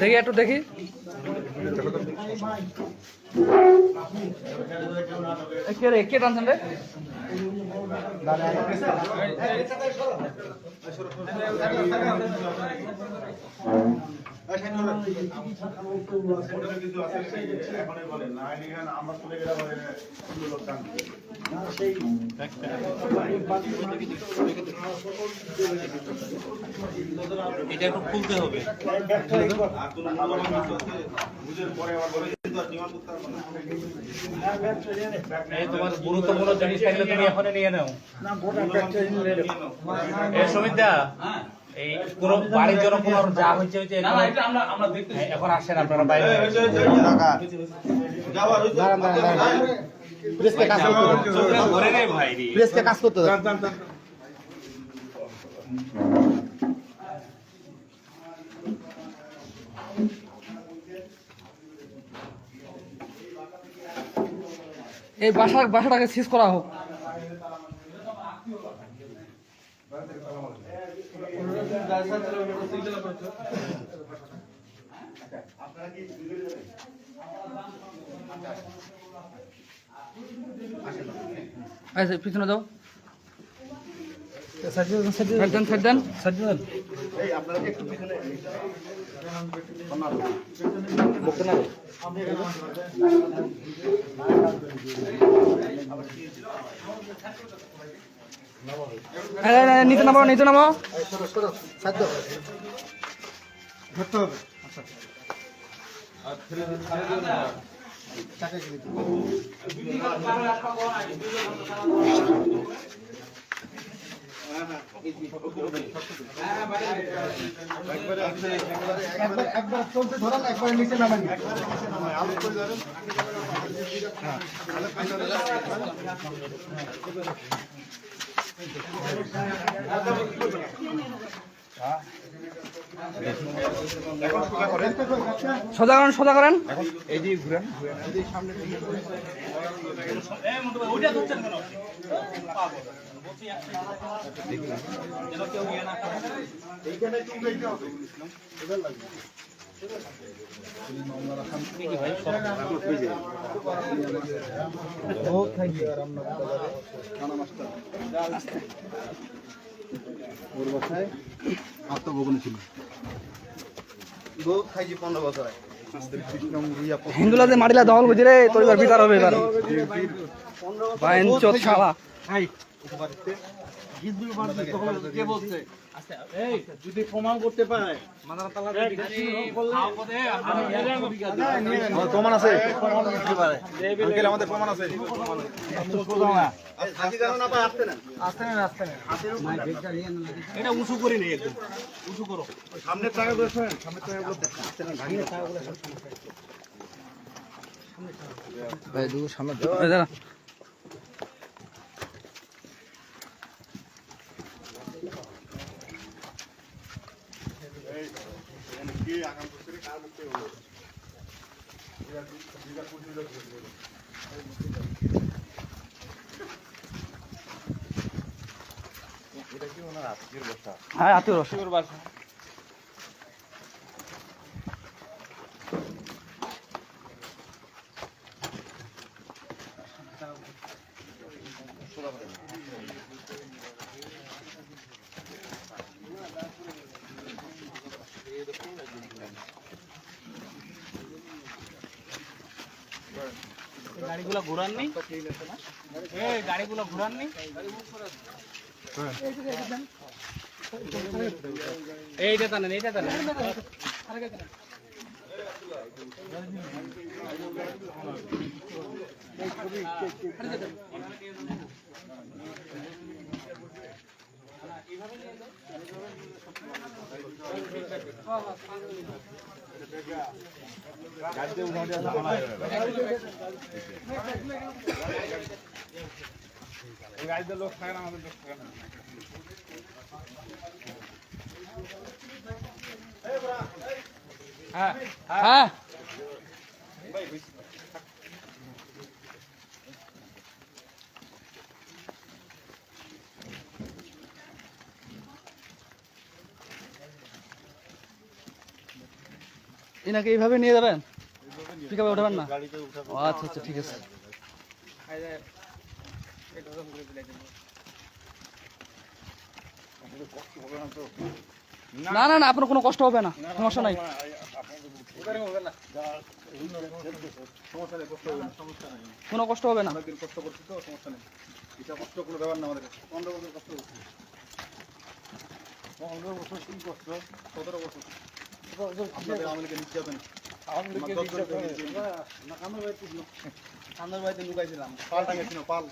দেখি একটু দেখি কে টানছেন রে এটা একটু খুলতে হবে তোমার গুরুত্বপূর্ণ জিনিস থাকলে তুমি এখন নিয়ে নাও সুমিতা এই পুরো বাড়ির জন্য কোনো যা হচ্ছে এখন আসেন আপনারা বাইরে কাজ করতে এই বাসাটাকে সিজ করা হোক আচ্ছা পিছনে যাও নিচে নামাও ধরতে হবে একবার চলতে ধরান একবার নিচে নামান সোজা করেন এই যে ঘুরেন সামনে ওর বাসায় আত্মভোগনী ছিল খাইছি 15 বছর হিন্দুলা যে মাটিলা দখল করছি রে তোর এবার বিচার হবে এবার যদি প্রমাণ করতে পারে প্রমাণ আছে আমাদের প্রমাণ আছে এটা উঁচু করি নেই একদম উঁচু করো সামনের টাকাগুলো শোনেন সামনের টাকাগুলো সামনে হ্যাঁ আত্মীয় বাসা গাড়িগুলো ঘুরাননি গাড়িগুলো ঘুরাননি এইটা টানেন গাড়িতে লোক থাকে না আমাদের লোক থাকে না হ্যাঁ হ্যাঁ এনাকে এইভাবে নিয়ে যাবেন, পিকআপে উঠাবেন না? ও আচ্ছা আচ্ছা, ঠিক আছে। না না না, আপনার কোনো কষ্ট হবে না, সমস্যা নাই। কোনো কষ্ট হবে না। অনেকদিন কষ্ট করছি তো, সমস্যা নেই। এটা কষ্ট কোনো ব্যাপার না আমাদের কাছে। 15 বছর কষ্ট করছি। 15 বছর কি কষ্ট? 17 বছর। আপনাদের আওয়ামী লীগের নির্যাতন। আওয়ামী লীগের নির্যাতন না, কান্দার বাড়িতে লুকাইছিলাম। পাল টাঙাইছিল, পাল।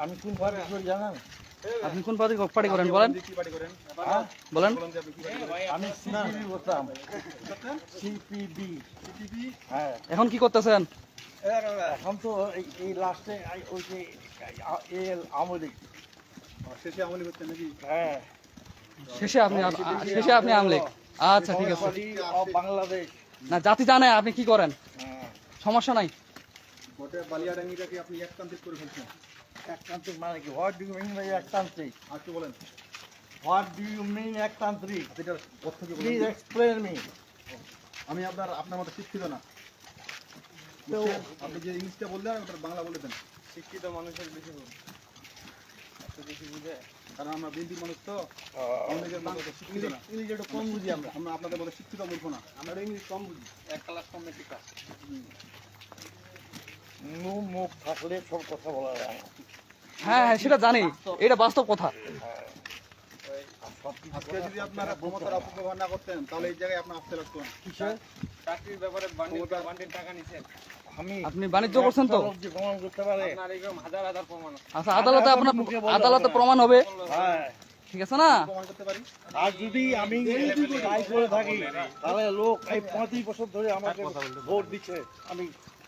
আমি কোন পার্টি করি জানেন? আপনি কোন পার্টি করেন বলেন? কি পার্টি করেন? বলেন। বলেন যে আপনি কি পার্টি করেন? আমি সিপিবি করতাম। সিপিবি। হ্যাঁ। এখন কি করতেছেন? এখন তো এই লাস্টে ওই যে আওয়ামী লীগ। শেষে আওয়ামী লীগ হচ্ছে নাকি? হ্যাঁ। শেষে আপনি আওয়ামী লীগ। আচ্ছা ঠিক আছে। Party of Bangladesh. না, জাতি জানে আপনি কি করেন, হ্যাঁ। সমস্যা নাই। গোটা বালিয়াডাঙ্গিটাকে আপনি একতান্ত্রিক করে ফেলছেন। একতান্ত্রিক মানে কি? What do you mean by একতান্ত্রিক? আর কি বলেন? হোয়াট ডু ইউ মিন একতান্ত্রিক? এটার অর্থ কি বলেন? Please explain me. আমি আপনার মতো শিক্ষিত না। বুঝছেন? আপনি যে ইংলিশটা বললেন ওটার বাংলা বলে দেন। শিক্ষিত মানুষের বেশি বুঝে, কারণ আমরা বিএনপির মানুষ তো, আমাদের মতো শিক্ষিত না। ইংলিশ একটু কম বুঝি আমরা। আমরা আপনাদের মতো শিক্ষিত মূর্খ না। আমরা ইংলিশ কম বুঝি, এক ক্লাস কম বেশি ক্লাস। মুখ থাকলে সব কথা বলা যায় না। হ্যাঁ হ্যাঁ, সেটা জানি, এটা বাস্তব কথা। আজকে যদি আপনারা ক্ষমতার অপব্যবহার না করতেন তাহলে এই জায়গায় আপনার আসতে লাগতো না। চাকরির ব্যাপারে বান্ডির টাকা নিছেন। আপনি বাণিজ্য করছেন তো? যে প্রমাণ করতে পারে। আপনার এরকম হাজার হাজার প্রমাণ আছে। আচ্ছা, আদালতে প্রমাণ হবে, হ্যাঁ। ঠিক আছে না? প্রমাণ করতে পারি। আর যদি আমি ট্রাই করে থাকি তাহলে লোক এই 35 বছর ধরে আমাকে ভোট দিচ্ছে, আমি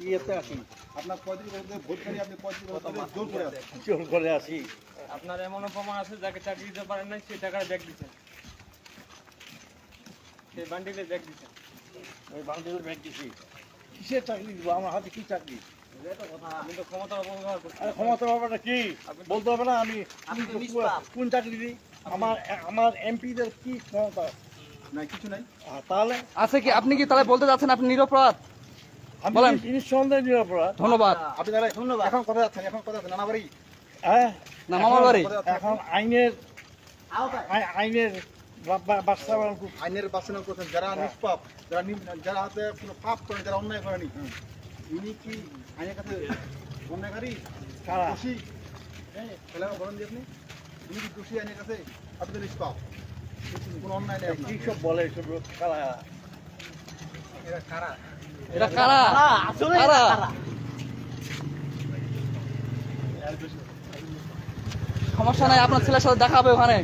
ইয়েতে আসি, আপনার 35 বছর ধরে ভোট খালি, আপনি 35 বছর ধরে জোর করে আছেন। জোর করে আসি। আপনার এমনও প্রমাণ আছে যাকে চাকরি দিতে পারেন নাই, সেই টাকার ব্যাগ দিচ্ছেন, সেই বান্ডিলে ব্যাগ দিচ্ছেন। ওই বাংলাদেশের ব্যাংক দিছি। কিসের চাকরি দিব? আমার হাতে কি চাকরি? আপনি তো ক্ষমতার অপব্যবহার করছেন। আরে ক্ষমতার ব্যাপারটা কি বলতে হবে না? আমি কোন চাকরি দিই? আমার এমপিদের কি ক্ষমতা? না, কিছু নাই। তাহলে আছে কি? আপনি কি তাহলে বলতে চাচ্ছেন আপনি নিরপরাধ? আমি বলেন। নিঃসন্দেহে নিরপরাধ। ধন্যবাদ। আপনি তাহলে এখন কথা যাচ্ছেন, নানা বাড়ি। হ্যাঁ, না, মামার বাড়ি। এখন আইনের বাস্তবায়ন আইনের বাস্তবায়ন করছেন যারা নিষ্পাপ, যারা হাতে কোনো পাপ করেন, যারা অন্যায় করেনি, ইনি কি আইনের কাছে অন্যায়কারী, কারা? দোষী? তাহলে বলেন যে আপনি ইনি কি দোষী আইনের কাছে? আপনি তো নিষ্পাপ, কোনো অন্যায় নেই আপনার। কি সব বলে এসব কারা? এরা কারা? এটা কারা? কারা? সমস্যা নাই, আপনার ছেলের সাথে দেখা হবে ওখানে,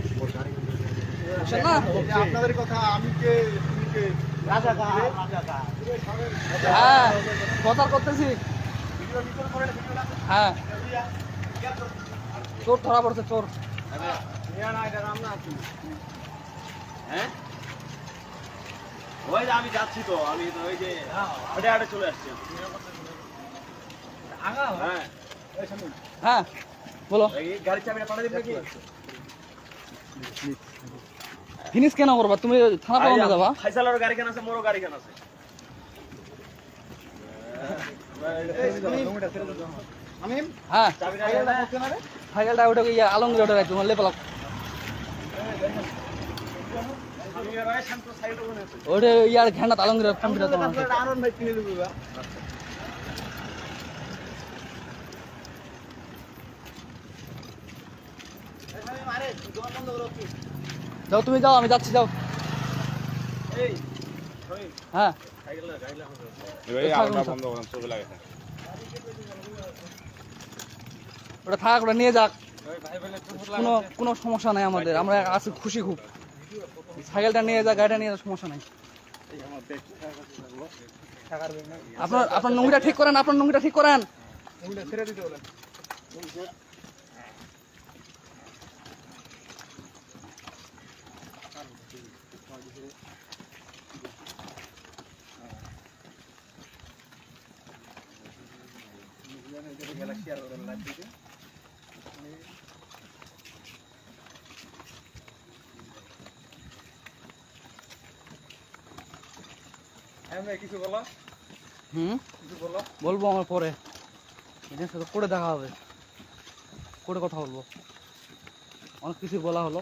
বুঝছেন না? এই যে আপনাদের কথা আমি কে, তুমি কে? হ্যাঁ, প্রচার করতেছি। হ্যাঁ, চোর ধরা পড়ছে, চোর। হ্যাঁ, ওই যে আমি যাচ্ছি তো, আমি তো ওই যে হেঁটে হেঁটে চলে আসছি। হ্যাঁ, হ্যাঁ, বলো। এই গাড়ির চাবিটা পাঠিয়ে দিবি নাকি? ফিনিশ কেন করবা তুমি? থানা পালানো যাবা? ফাইসালেরও গাড়ি কেন আছে, মোরও গাড়ি কেন আছে? আমিন, হ্যাঁ, চাবিটা সাইকেলটা ওটা আলমগীর ওটা রাখছো, লেপালা ওটা ইয়ার ঘ্যান্ডা আলমগীর কম্পিউটার তোমার। আনন্দ ভাই কিনে দেবো। যাও, তুমি যাও, আমি যাচ্ছি, যাও। হ্যাঁ, ওটা থাক, ওটা নিয়ে যাক, কোনো সমস্যা নাই আমাদের, আমরা আছি খুশি খুব। সাইকেলটা নিয়ে যা, গাড়িটা নিয়ে যা, সমস্যা নাই। আপনার নুঙ্গিটা ঠিক করেন, আপনার নুঙ্গিটা ঠিক করেন। ছেড়ে দিতে বলেন। গ্যালাক্সি আর লাইট দিতে কিছু বলো, কিছু বলো। বলবো আমার পরে, এদের সাথে করে দেখা হবে, করে কথা বলবো। অনেক কিছু বলা হলো।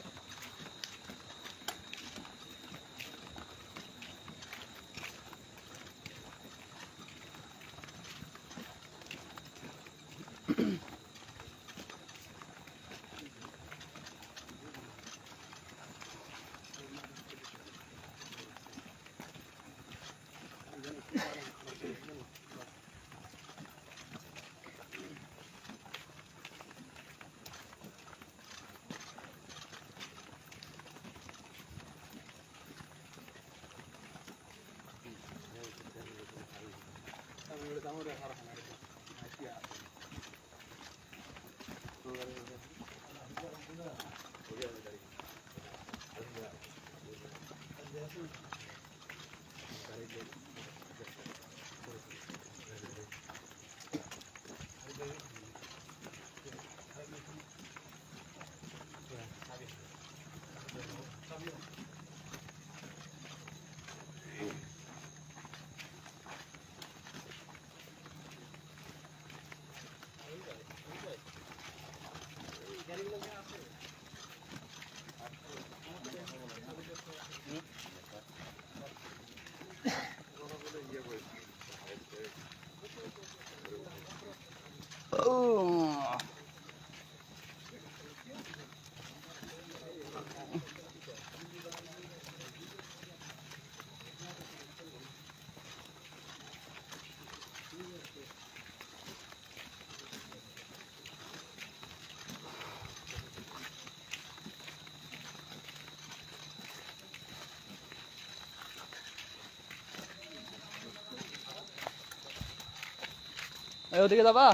ওদিকে যাবা?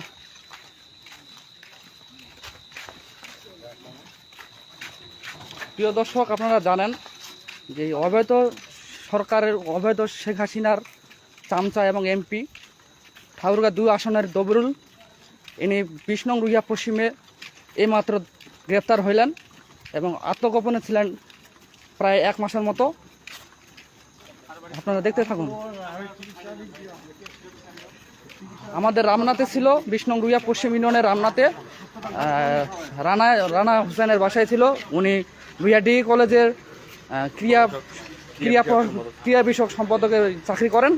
প্রিয় দর্শক, আপনারা জানেন যে অবৈধ সরকারের অবৈধ শেখ হাসিনার চামচা এবং এমপি ঠাকুরগাঁ 2 আসনের দবরুল, ইনি 20 নং রুইয়া পশ্চিমে এইমাত্র গ্রেপ্তার হইলেন এবং আত্মগোপনে ছিলেন প্রায় 1 মাসের মতো। আপনারা দেখতে থাকুন। আমাদের রামনাতে ছিল, 20 নং রুইয়া পশ্চিম ইউনিয়নের রামনাতে রানা হোসেনের বাসায় ছিল। উনি রুইয়া ডিগ্রি কলেজের ক্রিয়া বিষয়ক সম্পাদকে চাকরি করেন।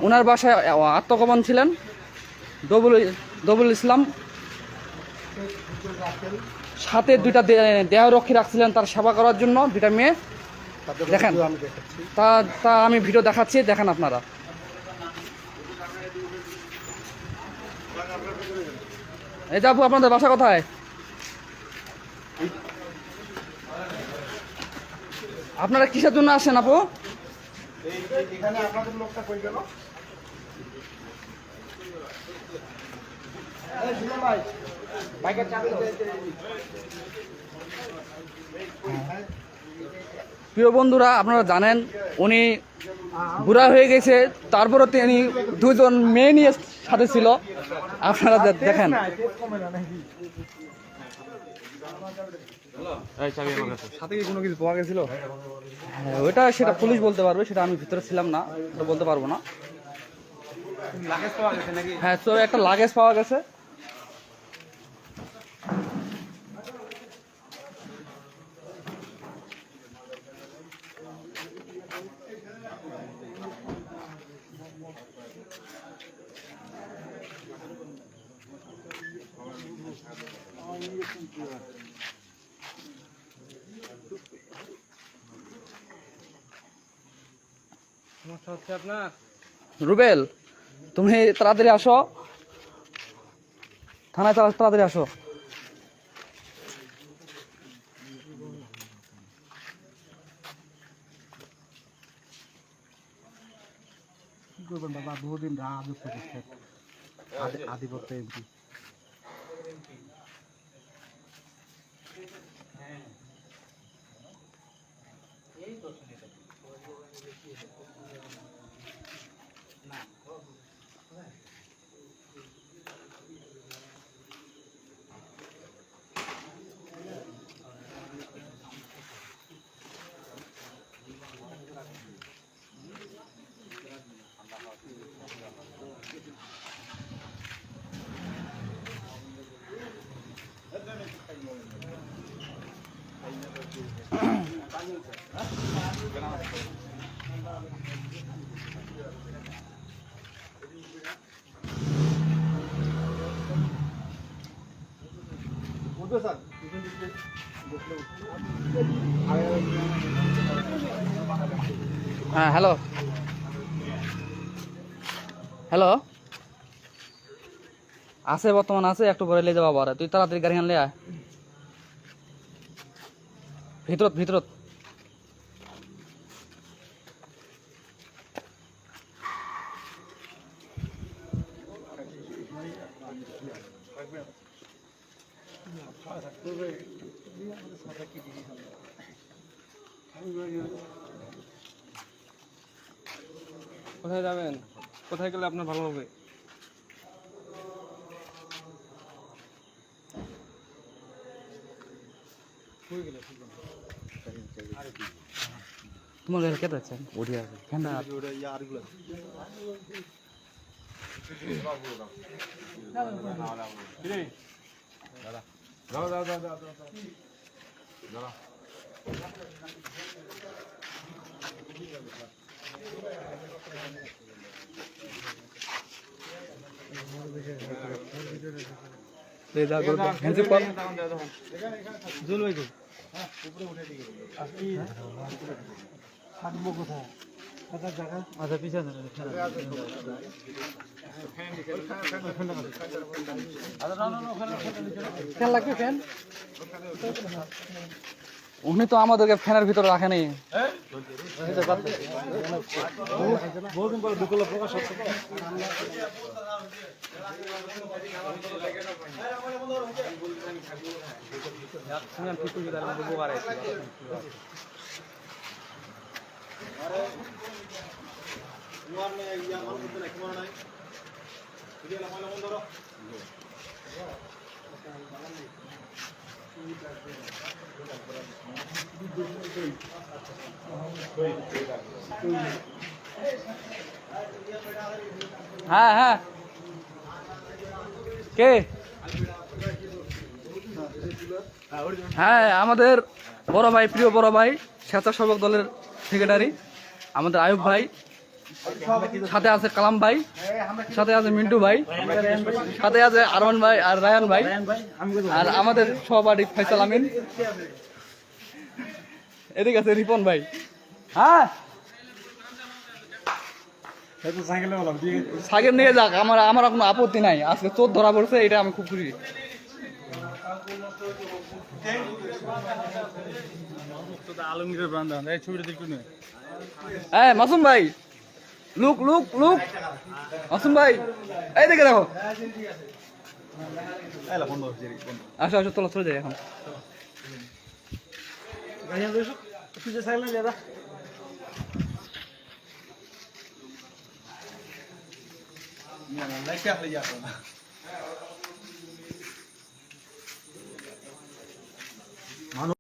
ওনার বাসায় আত্মগোপন ছিলেন দবুল ইসলাম, সাথে 2টা দেহরক্ষী রাখছিলেন তার সেবা করার জন্য, 2টা মেয়ে। দেখেন, তা আমি ভিডিও দেখাচ্ছি, দেখেন আপনারা। এই যে আপু, আপনাদের বাসা কোথায়? আপনারা কিসের জন্য আসেন আপু? এখানে আপনাদের লোকটা কই গেল? প্রিয় বন্ধুরা, আপনারা জানেন উনি বুড়া হয়ে গেছে, তারপরে তিনি 2জন মেয়ে নিয়ে সাথে ছিল। আপনারা দেখেন। সাথে কি কোনো কিছু পাওয়া গেছিল? ওইটা সেটা পুলিশ বলতে পারবে, সেটা আমি ভিতরে ছিলাম না, সেটা বলতে পারবো না। লাগেজ পাওয়া গেছে নাকি? হ্যাঁ, তো একটা লাগেজ পাওয়া গেছে। সমস্যা হচ্ছে আপনার? রুবেল, তুমি তাড়াতাড়ি আসো, থানায় তাড়াতাড়ি আসো। কি করবেন বাবা, বহুদিন রাজত্ব করছে আধিপত্য এমপি। বুঝতে স্যার হ্যাঁ হ্যালো হ্যালো আছে বর্তমান আছে একটু পরে নিয়ে যাবো আবার তুই তাড়াতাড়ি গাড়ি আনলে আয় ভিতরত ভিতরত কোথায় যাবেন? কোথায় গেলে আপনার ভালো হবে? তোমার গাড়ি কেটে যাচ্ছে ওঠে আছে ফ্যানটা থাকবো কোথায় থাকার জায়গা আচ্ছা পিছনে ফ্যান লাগবে ফ্যান উনি তো আমাদেরকে ফ্যানের ভিতরে রাখেনি বহুদিন পরে দুকলা প্রকাশ হচ্ছে হ্যাঁ হ্যাঁ কে হ্যাঁ আমাদের বড় ভাই প্রিয় বড় ভাই স্বেচ্ছাসেবক দলের সেক্রেটারি আমাদের আয়ুব ভাই সাথে আছে কালাম ভাই সাথে আছে মিন্টু ভাই সাথে আছে আরমান ভাই আর রায়ান ভাই আর আমাদের সহপাঠী ফয়সাল আমিন এদিকে আছে রিপন ভাই হ্যাঁ সাইকেল নিয়ে যাক আমার কোনো আপত্তি নাই আজকে চোর ধরা পড়ছে এটা আমি খুব খুশি আলমগীরের বান্ধব এই ছবিটা একটু নে হ্যাঁ মাসুম ভাই লুক লুক লুক মাসুম ভাই এই দেখে দেখো বন্ধ হচ্ছে আসো আসো তোলা চলে যাই এখন তুই যে সাইলেন দাদা লাইটটা হয়ে যাবে